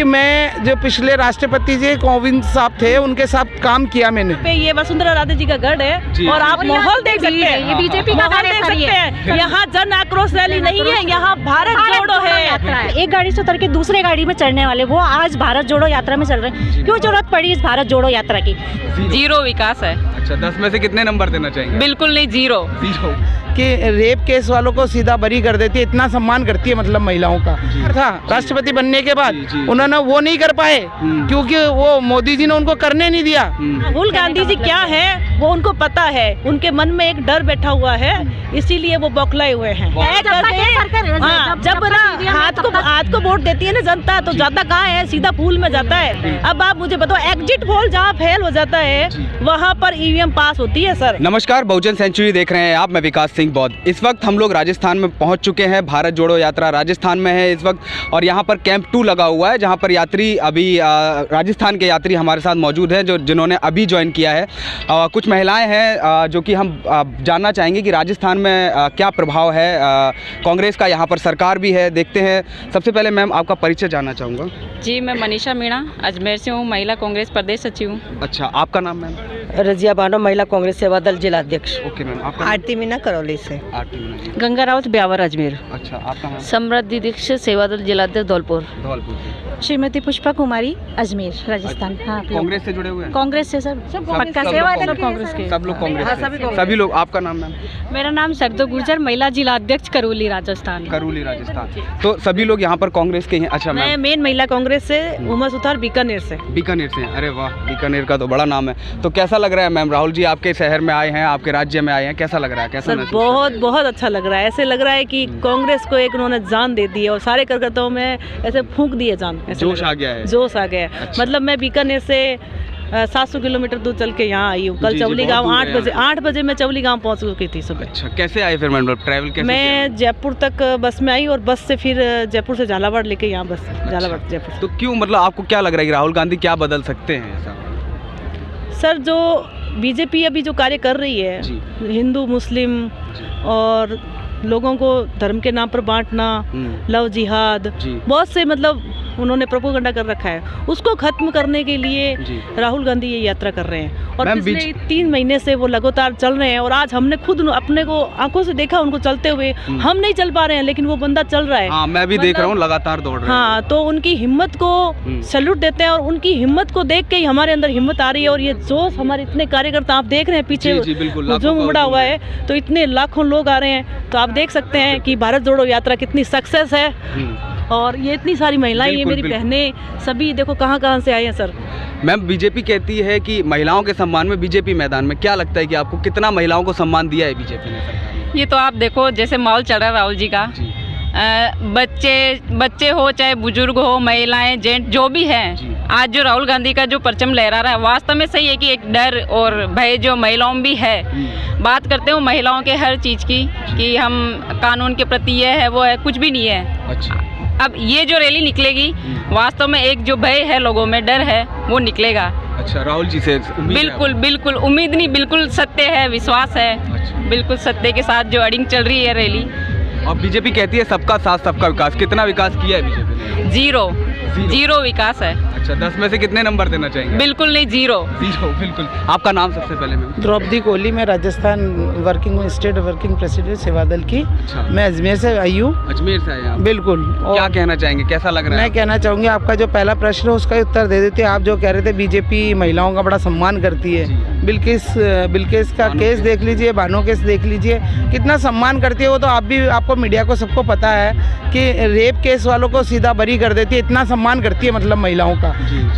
क्योंकि मैं जो पिछले राष्ट्रपति जी कोविंद साहब थे उनके साथ काम किया मैंने। पे ये वसुंधरा राजे जी का गढ़ है और आप माहौल देख सकते हैं, ये बीजेपी का माहौल देख सकते हैं। यहाँ जन आक्रोश रैली नहीं है, यहाँ भारत जोड़ो है। एक गाड़ी से उतर के दूसरे गाड़ी में चढ़ने वाले वो आज भारत जोड़ो यात्रा में चल रहे हैं। क्यों जरूरत पड़ी इस भारत जोड़ो यात्रा की? जीरो विकास है। अच्छा, 10 में से कितने नंबर देना चाहेंगे? बिल्कुल नहीं, जीरो। कि रेप केस वालों को सीधा बरी कर देती है, इतना सम्मान करती है मतलब महिलाओं का। था राष्ट्रपति बनने के बाद उन्होंने वो नहीं कर पाए क्योंकि वो मोदी जी ने उनको करने नहीं दिया। राहुल गांधी जी क्या है वो उनको पता है, उनके मन में एक डर बैठा हुआ है, इसीलिए वो बौखलाए हुए हैं। जब हाथ को वोट देती है ना जनता तो जाता कहाँ है, सीधा फूल में जाता है। अब आप मुझे बताओ, एग्जिट पोल जहाँ फेल हो जाता है वहाँ पर ईवीएम पास होती है। सर नमस्कार, बहुजन सेंचुरी देख रहे हैं आप, मैं विकास सिंह बौद्ध। इस वक्त हम लोग राजस्थान में पहुंच चुके हैं। भारत जोड़ो यात्रा राजस्थान में है इस वक्त, और यहाँ पर कैंप 2 लगा हुआ है जहाँ पर यात्री अभी राजस्थान के यात्री हमारे साथ मौजूद हैं जिन्होंने अभी ज्वाइन किया है। कुछ महिलाएं हैं जो कि हम जानना चाहेंगे कि राजस्थान में क्या प्रभाव है कांग्रेस का। यहाँ पर सरकार भी है, देखते हैं। सबसे पहले मैम आपका परिचय जानना चाहूँगा। जी, मैं मनीषा मीणा अजमेर से हूँ, महिला कांग्रेस प्रदेश सचिव हूँ। अच्छा, आपका नाम मैम? रजिया बानो, महिला कांग्रेस सेवा दल जिला अध्यक्ष। ओके मैम, आपका? आरती मीना करौली से। आरती मीना। गंगा राउत ब्यावर अजमेर। अच्छा, आपका नाम? समृद्धि दीक्षित सेवा दल जिला अध्यक्ष धौलपुर। श्रीमती पुष्पा कुमारी अजमेर राजस्थान। हाँ, कांग्रेस से जुड़े हुए हैं? कांग्रेस से सब पक्का सेवा दल कांग्रेस के सब लोग कांग्रेस से। सभी लोग। आपका नाम मैम? मेरा नाम सरदो गुर्जर, महिला जिला अध्यक्ष करौली राजस्थान। करौली राजस्थान। तो सभी लोग यहाँ पर कांग्रेस के हैं? अच्छा मैं मेन महिला कांग्रेस से, उमा सुथार बीकानेर से। बीकानेर से? अरे वाह, बीकानेर का तो बड़ा नाम है। तो कैसा लग रहा है मैम, राहुल जी आपके शहर में आए हैं, आपके राज्य में आए हैं, कैसा लग रहा है? कैसा? सर बहुत अच्छा लग रहा है। ऐसे लग रहा है कि कांग्रेस को एक उन्होंने जान दे दी है और सारे कार्यकर्ताओं में ऐसे फूंक दिए जान। जोश आ गया है। जोश आ गया है। अच्छा। मतलब मैं बीकानेर से 700 किलोमीटर दूर चल के यहाँ आई हूँ। कल चौली गाँव 8 बजे मैं चौली गाँव पहुँच चुकी थी सुबह। अच्छा, कैसे आए फिर मैम, ट्रैवल कैसे? मैं जयपुर तक बस में आई और बस से फिर जयपुर से झालावाड़ लेके यहाँ बस। झालावाड़ जयपुर। तो क्यों, मतलब आपको क्या लग रहा है कि राहुल गांधी क्या बदल सकते हैं ऐसा? सर जो बीजेपी अभी जो कार्य कर रही है, हिंदू मुस्लिम और लोगों को धर्म के नाम पर बांटना, लव जिहाद, बहुत से मतलब उन्होंने प्रोपोगंडा कर रखा है, उसको खत्म करने के लिए राहुल गांधी ये यात्रा कर रहे हैं। और पिछले 3 महीने से वो लगातार चल रहे हैं और आज हमने खुद अपने को आंखों से देखा उनको चलते हुए। हम नहीं चल पा रहे हैं लेकिन वो बंदा चल रहा है। हाँ, मैं भी देख रहा हूँ, लगातार दौड़ रहे हैं। हाँ, तो उनकी हिम्मत को सैल्यूट देते हैं और उनकी हिम्मत को देख के ही हमारे अंदर हिम्मत आ रही है। और ये जोश, हमारे इतने कार्यकर्ता आप देख रहे हैं पीछे जो उमड़ा हुआ है, तो इतने लाखों लोग आ रहे हैं। तो आप देख सकते हैं कि भारत जोड़ो यात्रा कितनी सक्सेस है। और ये इतनी सारी महिलाएं, ये मेरी बहनें, सभी देखो कहाँ से आए हैं। सर मैम, बीजेपी कहती है कि महिलाओं के सम्मान में बीजेपी मैदान में, क्या लगता है कि आपको कितना महिलाओं को सम्मान दिया है बीजेपी ने? ये तो आप देखो, जैसे माहौल चल रहा है राहुल जी का, बच्चे हो चाहे बुजुर्ग हो, महिलाएं, जेंट जो भी हैं, आज जो राहुल गांधी का जो परचम लहरा रहा है, वास्तव में सही है कि एक डर और भय जो महिलाओं में भी है। बात करते हो महिलाओं के हर चीज़ की कि हम कानून के प्रति ये है वो है, कुछ भी नहीं है। अच्छा, अब ये जो रैली निकलेगी, वास्तव में एक जो भय है लोगों में, डर है, वो निकलेगा। अच्छा, राहुल जी से बिल्कुल उम्मीद नहीं, बिल्कुल सत्य है, विश्वास है। अच्छा। बिल्कुल सत्य के साथ जो अडिंग चल रही है रैली। और बीजेपी कहती है सबका साथ सबका विकास, कितना विकास किया है बीजेपी ने? जीरो विकास है। अच्छा, 10 में से कितने नंबर देना चाहेंगे? बिल्कुल नहीं, जीरो। बिल्कुल। आपका नाम सबसे पहले मैम? द्रौपदी कोहली, मैं राजस्थान स्टेट वर्किंग प्रेसिडेंट सेवा दल की। अच्छा। मैं अजमेर से आई हूँ। अजमेर से आए आप? बिल्कुल। क्या कहना चाहेंगे, कैसा लग रहा है? मैं कहना चाहूँगी, आपका जो पहला प्रश्न है उसका उत्तर दे देते। आप जो कह रहे थे बीजेपी महिलाओं का बड़ा सम्मान करती है, बिल्किस का केस देख लीजिए, बानो केस देख लीजिए, कितना सम्मान करती है वो। तो आप भी, आपको मीडिया को सबको पता है कि रेप केस वालों को सीधा बरी कर देती है, इतना सम्मान करती है मतलब महिलाओं का।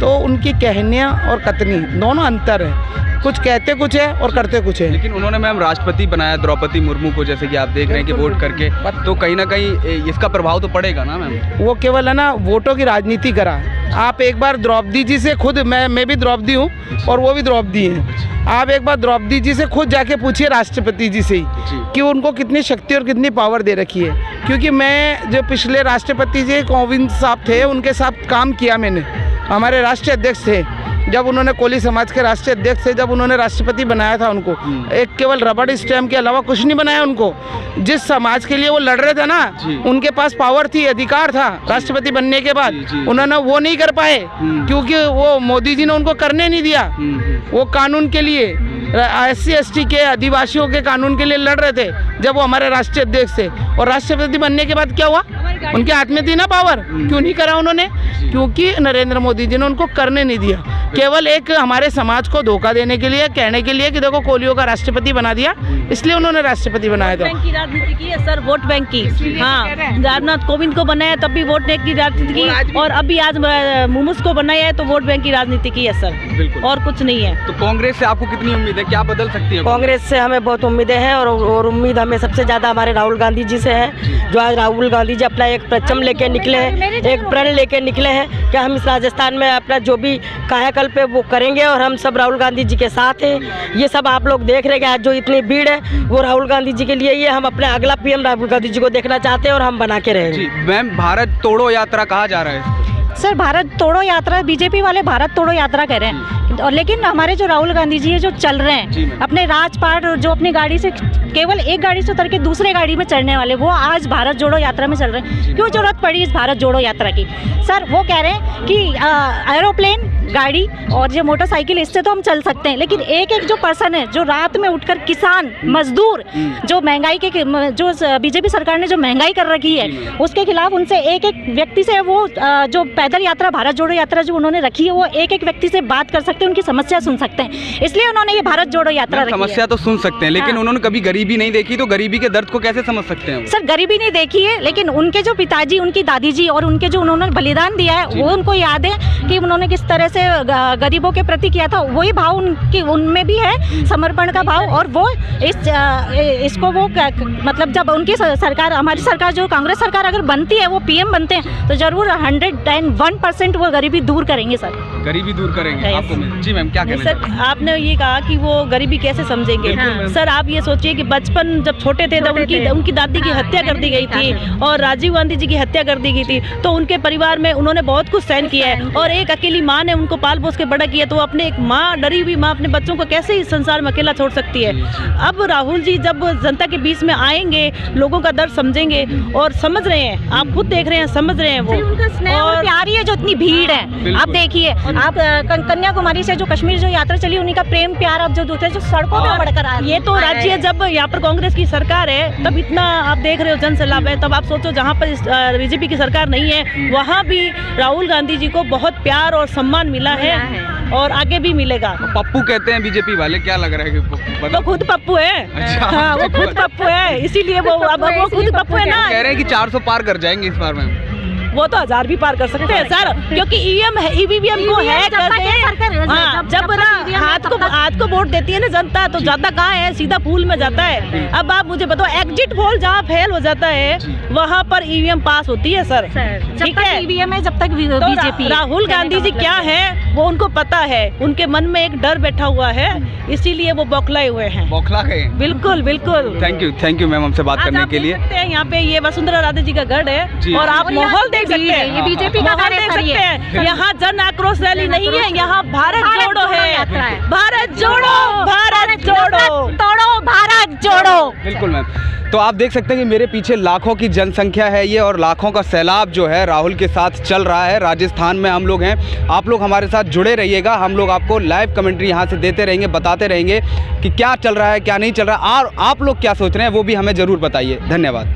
तो उनकी कहनियाँ और कथनी दोनों अंतर है, कुछ कहते कुछ है और करते कुछ है। लेकिन उन्होंने मैम राष्ट्रपति बनाया द्रौपदी मुर्मू को, जैसे कि आप देख रहे हैं कि वोट करके, तो कहीं ना कहीं इसका प्रभाव तो पड़ेगा ना मैम? वो केवल है ना वोटों की राजनीति करा। आप एक बार द्रौपदी जी से खुद, मैं भी द्रौपदी हूँ और वो भी द्रौपदी हैं, आप एक बार द्रौपदी जी से खुद जाके पूछिए राष्ट्रपति जी से ही कि उनको कितनी शक्ति और कितनी पावर दे रखी है। क्योंकि मैं जो पिछले राष्ट्रपति जी कोविंद साहब थे उनके साथ काम किया मैंने, हमारे राष्ट्रीय अध्यक्ष थे जब उन्होंने कोली समाज के राष्ट्रीय अध्यक्ष से जब उन्होंने राष्ट्रपति बनाया था उनको, एक केवल रबड़ स्टैम्प के अलावा कुछ नहीं बनाया उनको। जिस समाज के लिए वो लड़ रहे थे ना, उनके पास पावर थी, अधिकार था राष्ट्रपति बनने के बाद, उन्होंने वो नहीं कर पाए क्योंकि वो मोदी जी ने उनको करने नहीं दिया। वो कानून के लिए, SC ST के आदिवासियों के कानून के लिए लड़ रहे थे जब वो हमारे राष्ट्रीय अध्यक्ष थे। और राष्ट्रपति बनने के बाद क्या हुआ, उनके हाथ में थी ना पावर, क्यों नहीं करा उन्होंने? क्योंकि नरेंद्र मोदी जी ने उनको करने नहीं दिया। केवल एक हमारे समाज को धोखा देने के लिए, कहने के लिए कि देखो कोलियों का राष्ट्रपति बना दिया, इसलिए उन्होंने राष्ट्रपति बनाया था। बैंक की राजनीति की है सर, वोट बैंक की। हाँ, रामनाथ कोविंद को बनाया तब भी वोट बैंक की राजनीति की, और अभी आज मुर्मू को बनाया है तो वोट बैंक की राजनीति की है सर, और कुछ नहीं है। तो कांग्रेस से आपको कितनी उम्मीद है, क्या बदल सकती है? कांग्रेस से हमें बहुत उम्मीदें हैं, और उम्मीद हमें सबसे ज़्यादा हमारे राहुल गांधी जी से है। जो आज राहुल गांधी जी अपना एक परचम लेके निकले हैं, एक प्रण लेके निकले हैं कि हम इस राजस्थान में अपना जो भी कायाकल्प है वो करेंगे, और हम सब राहुल गांधी जी के साथ हैं। ये सब आप लोग देख रहे हैं कि आज जो इतनी भीड़ है वो राहुल गांधी जी के लिए ही है। हम अपने अगला PM राहुल गांधी जी को देखना चाहते हैं, और हम बना के रहेंगे। मैम, भारत तोड़ो यात्रा कहा जा रहा है? सर, भारत तोड़ो यात्रा, बीजेपी वाले भारत तोड़ो यात्रा कह रहे हैं, और लेकिन हमारे जो राहुल गांधी जी है जो चल रहे हैं अपने राजपाट, जो अपनी गाड़ी से केवल एक गाड़ी से उतर के दूसरे गाड़ी में चढ़ने वाले, वो आज भारत जोड़ो यात्रा में चल रहे हैं। क्यों जरूरत पड़ी इस भारत जोड़ो यात्रा की? सर, वो कह रहे हैं कि एरोप्लेन, गाड़ी और जो मोटरसाइकिल, इससे तो हम चल सकते हैं, लेकिन एक एक जो पर्सन है जो रात में उठकर किसान, मजदूर, जो महंगाई के जो बीजेपी सरकार ने जो महंगाई कर रखी है उसके खिलाफ, उनसे एक एक व्यक्ति से वो जो पैदल यात्रा, भारत जोड़ो यात्रा जो उन्होंने रखी है, वो एक एक व्यक्ति से बात कर सकते हैं, उनकी समस्या सुन सकते हैं, इसलिए उन्होंने ये भारत जोड़ो यात्रा रखी है। समस्या तो सुन सकते हैं, लेकिन उन्होंने कभी गरीबी नहीं देखी, तो गरीबी के दर्द को कैसे समझ सकते हैं? सर, गरीबी नहीं देखी है, लेकिन उनके जो पिताजी, उनकी दादी जी और उनके जो उन्होंने बलिदान दिया है वो उनको याद है कि उन्होंने किस तरह से गरीबों के प्रति किया था। वही भाव उनमें भी है, समर्पण का भाव, और वो इसको वो मतलब जब उनकी सरकार, हमारी सरकार जो कांग्रेस सरकार अगर बनती है, वो PM बनते हैं, तो जरूर 101% वो गरीबी दूर करेंगे सर। गरीबी दूर करेंगे आपको? जी मैम, क्या कहना सर, आपने ये कहा कि वो गरीबी कैसे समझेंगे? सर, आप ये सोचिए कि बचपन जब छोटे थे तब उनकी दादी की हत्या कर दी गई थी, और राजीव गांधी जी की हत्या कर दी गई थी, तो उनके परिवार में उन्होंने बहुत कुछ सहन किया है, और एक अकेली माँ ने उनको पाल पोस के बड़ा किया, तो अपने एक माँ, डरी हुई माँ, अपने बच्चों को कैसे इस संसार में अकेला छोड़ सकती है? अब राहुल जी जब जनता के बीच में आएंगे, लोगों का दर्द समझेंगे, और समझ रहे हैं, आप खुद देख रहे हैं, समझ रहे हैं वो, उनका स्नेह और प्यार ही है जो इतनी भीड़ है। आप देखिए, आप कन्याकुमारी से जो कश्मीर जो यात्रा चली, उन्हीं का प्रेम प्यार अब जो दूसरे जो सड़कों पे बढ़कर आ, ये तो राज्य है, जब यहाँ पर कांग्रेस की सरकार है तब इतना आप देख रहे हो जन सैलाब है, तब आप सोचो जहाँ पर बीजेपी की सरकार नहीं है, वहाँ भी राहुल गांधी जी को बहुत प्यार और सम्मान मिला है, और आगे भी मिलेगा। पप्पू कहते हैं बीजेपी वाले, क्या लग रहा है कि वो खुद पप्पू है? अच्छा। हाँ, वो खुद पप्पू है, इसीलिए वो खुद पप्पू है ना। कह रहे हैं कि 400 पार कर जाएंगे इस बार में। वो तो 1000 भी पार कर सकते हैं सर, क्योंकि EVM को हैक करते हैं। हाँ, जब ना हाथ को वोट देती है ना जनता, तो जाता कहाँ है? सीधा फूल में जाता है। अब आप मुझे बताओ, एग्जिट पोल जहाँ फेल हो जाता है वहाँ पर EVM पास होती है सर, ठीक है? EVM है जब तक बीजेपी। राहुल गांधी जी क्या है वो उनको पता है, उनके मन में एक डर बैठा हुआ है, इसीलिए वो बौखलाए हुए हैं। बौखला गए? बिल्कुल बिल्कुल। थैंक यू मैम हमसे बात करने के लिए। यहाँ पे ये वसुंधरा राजे जी का गढ़ है, और आप माहौल देख सकते हैं, ये बीजेपी का देख सकते हैं। यहाँ जन आक्रोश रैली नहीं है, यहाँ भारत जोड़ो है। भारत जोड़ो, भारत जोड़ो, तोड़ो भारत जोड़ो। बिल्कुल मैम। तो आप देख सकते हैं कि मेरे पीछे लाखों की जनसंख्या है ये, और लाखों का सैलाब जो है राहुल के साथ चल रहा है। राजस्थान में हम लोग हैं, आप लोग हमारे साथ जुड़े रहिएगा, हम लोग आपको लाइव कमेंट्री यहाँ से देते रहेंगे, बताते रहेंगे कि क्या चल रहा है, क्या नहीं चल रहा है, और आप लोग क्या सोच रहे हैं वो भी हमें ज़रूर बताइए। धन्यवाद।